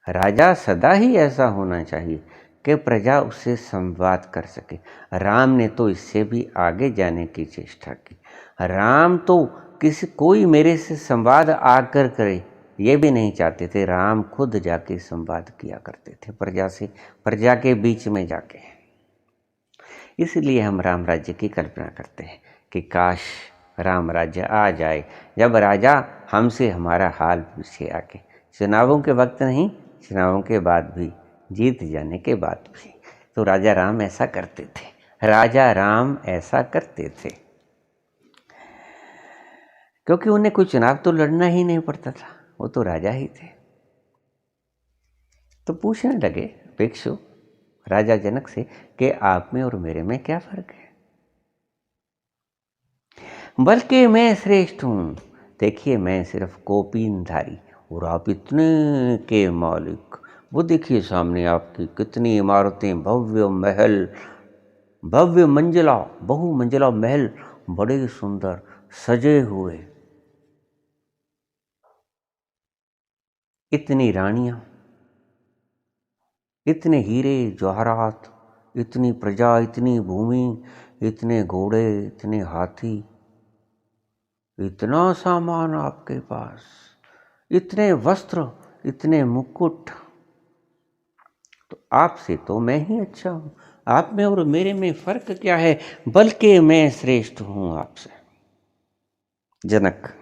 राजा सदा ही ऐसा होना चाहिए कि प्रजा उससे संवाद कर सके। राम ने तो इससे भी आगे जाने की चेष्टा की। राम तो कोई मेरे से संवाद आकर करे ये भी नहीं चाहते थे। राम खुद जाके संवाद किया करते थे प्रजा से, प्रजा के बीच में जाके। इसलिए हम राम राज्य की कल्पना करते हैं कि काश राम राज्य आ जाए, जब राजा हमसे हमारा हाल पूछे आके, चुनावों के वक्त नहीं, चुनावों के बाद भी, जीत जाने के बाद भी। तो राजा राम ऐसा करते थे, राजा राम ऐसा करते थे, क्योंकि उन्हें कोई चुनाव तो लड़ना ही नहीं पड़ता था, वो तो राजा ही थे। तो पूछने लगे भिक्षु राजा जनक से कि आप में और मेरे में क्या फर्क है? बल्कि मैं श्रेष्ठ हूं, देखिए मैं सिर्फ कौपीनधारी और आप इतने के मालिक। वो देखिए सामने आपकी कितनी इमारतें, भव्य महल, भव्य मंजिला, बहुमंजिला महल, बड़े सुंदर सजे हुए, इतनी रानियां, इतने हीरे जवाहरात, इतनी प्रजा, इतनी भूमि, इतने घोड़े, इतने हाथी, इतना सामान आपके पास, इतने वस्त्र, इतने मुकुट। तो आपसे तो मैं ही अच्छा हूं। आप में और मेरे में फर्क क्या है, बल्कि मैं श्रेष्ठ हूं आपसे। जनक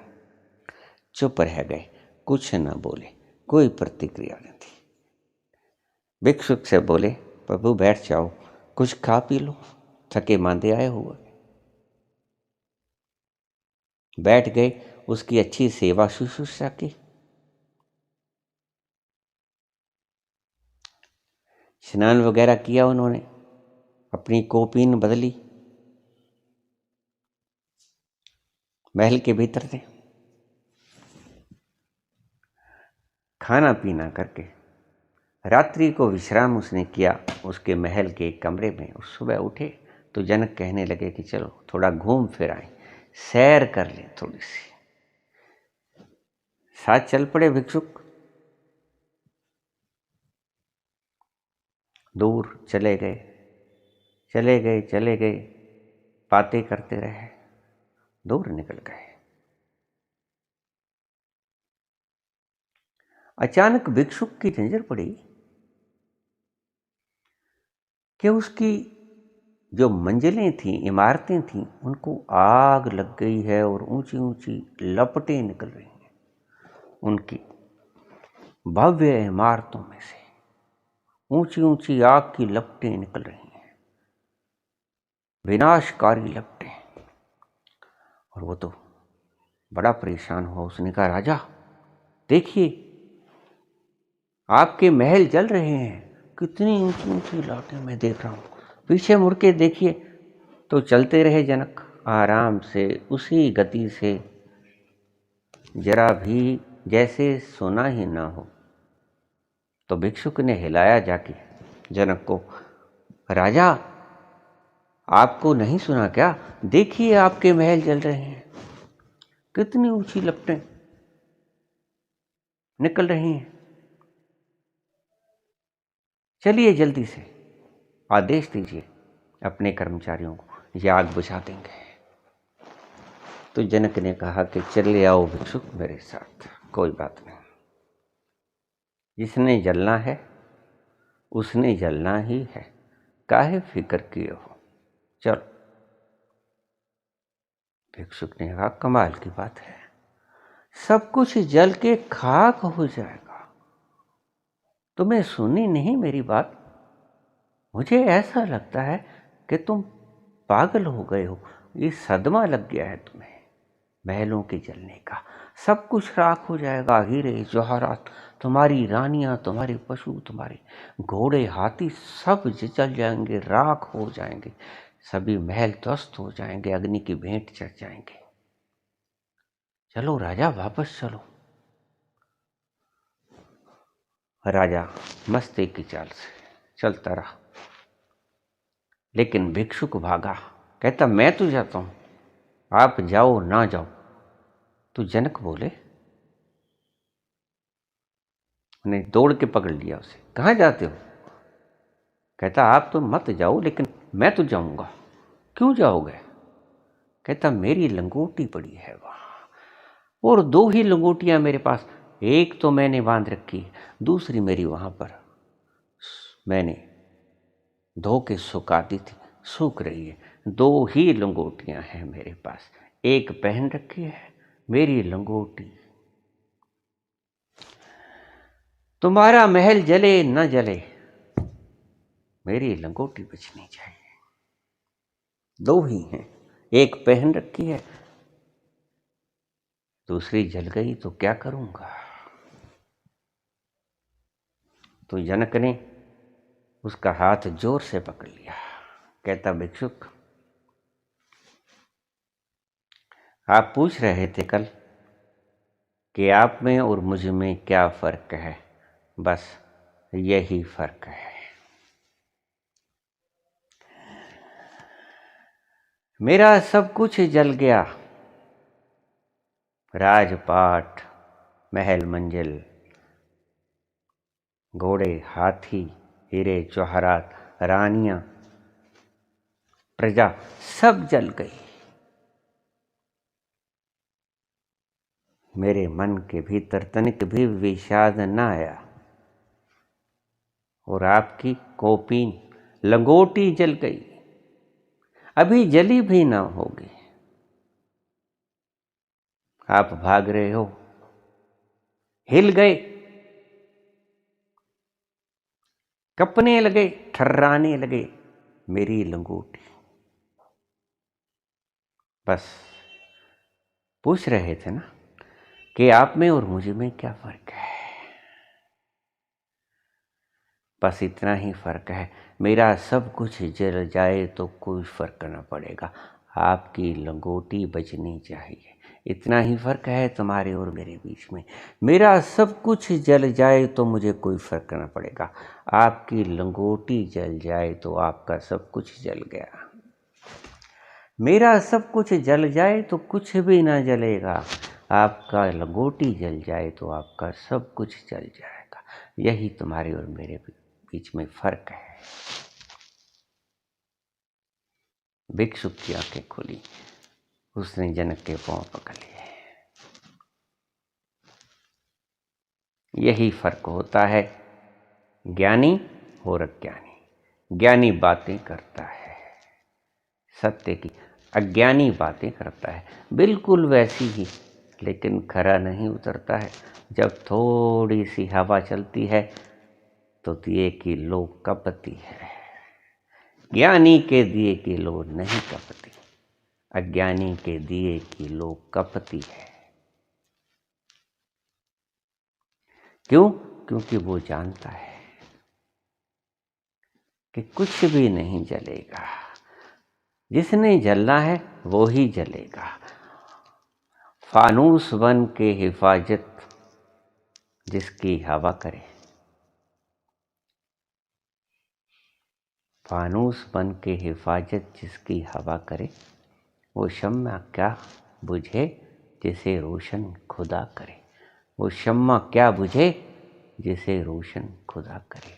चुप रह गए, कुछ न बोले, कोई प्रतिक्रिया नहीं थी। भिक्षुक से बोले, प्रभु बैठ जाओ, कुछ खा पी लो, थके मांदे आए हुए। बैठ गए, उसकी अच्छी सेवा शुश्रूषा की। स्नान वगैरह किया उन्होंने, अपनी कोपीन बदली, महल के भीतर थे। खाना पीना करके रात्रि को विश्राम उसने किया उसके महल के कमरे में। उस सुबह उठे तो जनक कहने लगे कि चलो थोड़ा घूम फिर आए, सैर कर लें थोड़ी सी। साथ चल पड़े भिक्षुक। दूर चले गए, चले गए, चले गए, बातें करते रहे, दूर निकल गए। अचानक भिक्षुक की नजर पड़ी कि उसकी जो मंजिलें थीं, इमारतें थीं, उनको आग लग गई है और ऊंची ऊंची लपटें निकल रही हैं उनकी भव्य इमारतों में से। ऊंची ऊंची आग की लपटें निकल रही हैं, विनाशकारी लपटें। और वो तो बड़ा परेशान हुआ। उसने कहा, राजा देखिए आपके महल जल रहे हैं, कितनी ऊंची ऊंची लाटें मैं देख रहा हूं। पीछे मुड़ के देखिए। तो चलते रहे जनक आराम से, उसी गति से, जरा भी जैसे सुना ही ना हो। तो भिक्षुक ने हिलाया जाके जनक को, राजा आपको नहीं सुना क्या? देखिए आपके महल जल रहे हैं, कितनी ऊंची लपटें निकल रही हैं। चलिए जल्दी से आदेश दीजिए अपने कर्मचारियों को, ये आग बुझा देंगे। तो जनक ने कहा कि चले आओ भिक्षुक मेरे साथ, कोई बात नहीं, जिसने जलना है उसने जलना ही है, काहे फिक्र किए हो, चलो। भिक्षुक ने कहा, कमाल की बात है, सब कुछ जल के खाक हो जाएगा, तुम्हें सुनी नहीं मेरी बात? मुझे ऐसा लगता है कि तुम पागल हो गए हो, ये सदमा लग गया है तुम्हें महलों के जलने का। सब कुछ राख हो जाएगा, हीरे जवाहरात, तुम्हारी रानियां, तुम्हारे पशु, तुम्हारे घोड़े, हाथी, सब जल जाएंगे, राख हो जाएंगे, सभी महल ध्वस्त हो जाएंगे, अग्नि की भेंट चढ़ जाएंगे। चलो राजा वापस चलो। राजा मस्ती की चाल से चलता रहा, लेकिन भिक्षुक भागा। कहता, मैं तो जाता हूं, आप जाओ ना जाओ। तो जनक बोले, ने दौड़ के पकड़ लिया उसे, कहाँ जाते हो? कहता, आप तो मत जाओ, लेकिन मैं तो जाऊंगा। क्यों जाओगे? कहता, मेरी लंगोटी पड़ी है वहां, और दो ही लंगोटियां मेरे पास, एक तो मैंने बांध रखी है, दूसरी मेरी वहां पर मैंने धो के सुखा दी थी, सूख रही है। दो ही लंगोटियां हैं मेरे पास, एक पहन रखी है मेरी लंगोटी। तुम्हारा महल जले न जले, मेरी लंगोटी बचनी चाहिए। दो ही हैं, एक पहन रखी है, दूसरी जल गई तो क्या करूंगा? तो जनक ने उसका हाथ जोर से पकड़ लिया। कहता, भिक्षुक आप पूछ रहे थे कल कि आप में और मुझ में क्या फ़र्क है, बस यही फ़र्क है। मेरा सब कुछ जल गया, राजपाट, महल मंजिल, घोड़े, हाथी, हीरे जवाहरात, रानियां, प्रजा सब जल गई। मेरे मन के भीतर तनिक भी विषाद न आया, और आपकी कौपीन लंगोटी जल गई, अभी जली भी ना होगी। आप भाग रहे हो, हिल गए, कपने लगे, ठर्राने लगे मेरी लंगोटी। बस पूछ रहे थे ना कि आप में और मुझ में क्या फ़र्क है। बस इतना ही फ़र्क है, मेरा सब कुछ जल जाए तो कोई फ़र्क न पड़ेगा, आपकी लंगोटी बचनी चाहिए। इतना ही फ़र्क है तुम्हारे और मेरे बीच में। मेरा सब कुछ जल जाए तो मुझे कोई फ़र्क न पड़ेगा, आपकी लंगोटी जल जाए तो आपका सब कुछ जल गया। मेरा सब कुछ जल जाए तो कुछ भी ना जलेगा, आपका लंगोटी जल जाए तो आपका सब कुछ जल जाएगा। यही तुम्हारे और मेरे बीच में फ़र्क है। भिक्षुक की आंखें खुली, उसने जनक के पांव पकड़ लिए। यही फ़र्क होता है ज्ञानी और अज्ञानी। ज्ञानी बातें करता है सत्य की, अज्ञानी बातें करता है बिल्कुल वैसी ही, लेकिन खरा नहीं उतरता है। जब थोड़ी सी हवा चलती है तो दिए की लो कपती है। ज्ञानी के दिए की लो नहीं कपती, अज्ञानी के दिए की लो कपती है। क्यों? क्योंकि वो जानता है कि कुछ भी नहीं जलेगा, जिसने जलना है वो ही जलेगा। फानूस बन के हिफाजत जिसकी हवा करे, फानूस बन के हिफाजत जिसकी हवा करे, वो शम्मा क्या बुझे जिसे रोशन खुदा करे। वो शम्मा क्या बुझे जिसे रोशन खुदा करे।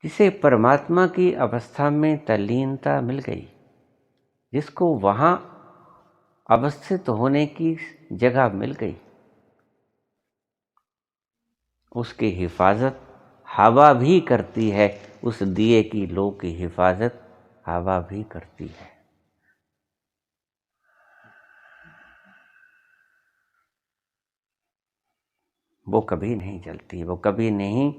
जिसे परमात्मा की अवस्था में तल्लीनता मिल गई, जिसको वहाँ अवस्थित होने की जगह मिल गई, उसकी हिफाजत हवा भी करती है। उस दिए की लो की हिफाजत हवा भी करती है। वो कभी नहीं जलती, वो कभी नहीं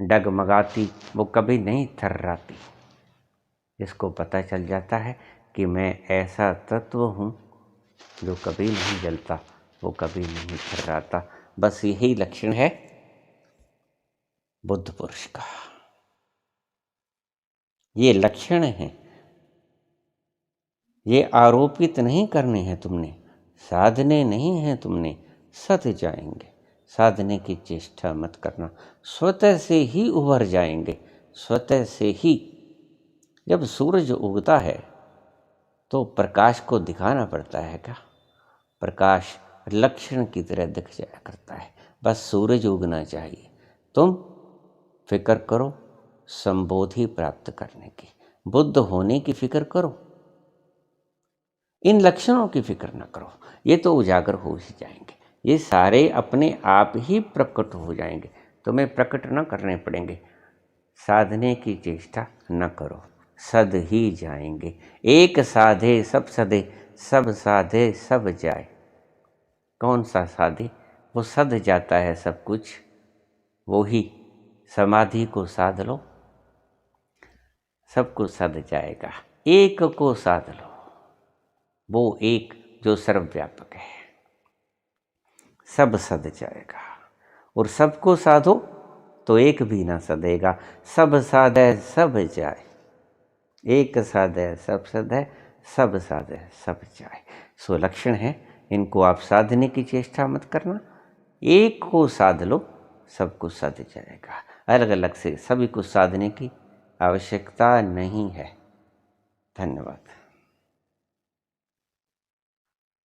डगमगाती, वो कभी नहीं थर्राती। जिसको पता चल जाता है कि मैं ऐसा तत्व हूँ जो कभी नहीं जलता, वो कभी नहीं थर्राता। बस यही लक्षण है बुद्ध पुरुष का। ये लक्षण है, ये आरोपित नहीं करने हैं तुमने, साधने नहीं हैं तुमने, सत जाएंगे। साधने की चेष्टा मत करना, स्वतः से ही उभर जाएंगे। स्वतः से ही। जब सूरज उगता है तो प्रकाश को दिखाना पड़ता है क्या? प्रकाश लक्षण की तरह दिख जाया करता है। बस सूरज उगना चाहिए। तुम फिक्र करो संबोधि प्राप्त करने की, बुद्ध होने की फिक्र करो, इन लक्षणों की फिक्र न करो। ये तो उजागर हो ही जाएंगे, ये सारे अपने आप ही प्रकट हो जाएंगे, तुम्हें प्रकट न करने पड़ेंगे। साधने की चेष्टा न करो, सद ही जाएंगे। एक साधे सब सधे, सब साधे सब जाए। कौन सा साधे? वो सद जाता है सब कुछ, वो ही। समाधि को साध लो, सब कुछ सद जाएगा। एक को साध लो, वो एक जो सर्वव्यापक है, सब सद जाएगा। और सबको साधो तो एक भी ना सदेगा। सब साधे सब जाए, एक साधे सब सधे, सब साधे सब जाए। सो लक्षण है इनको आप साधने की चेष्टा मत करना, एक को साध लो, सब कुछ साध जाएगा। अलग अलग से सभी कुछ साधने की आवश्यकता नहीं है। धन्यवाद।